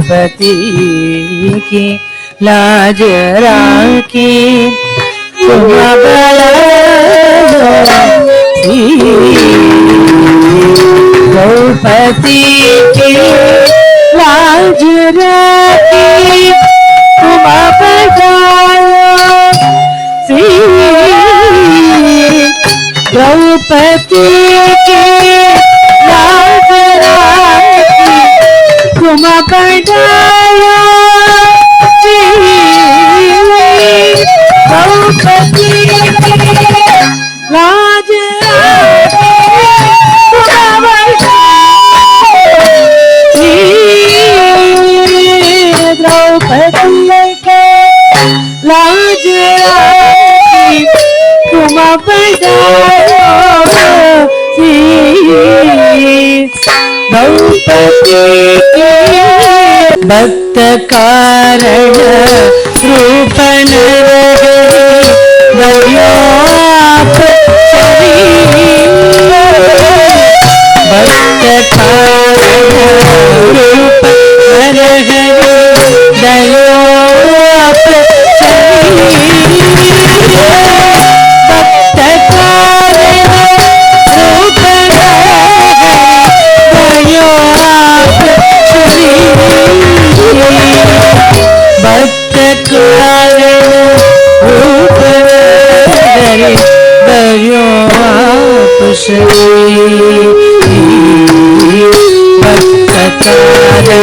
द्रौपदी की लाज राखी तुम द्रौपदी की लाज राखी तुम द्रौपदी की लाज राखी तुम बढ़ाया द्रौपदी लाज द्रौपदी के लाज तुम द्रौपदी के भक्त कारण रूप आप भक्त कारण रूप दयोप भक्त कारण रूप दयोप भक्त कारण रूप दयोप भक्त कारण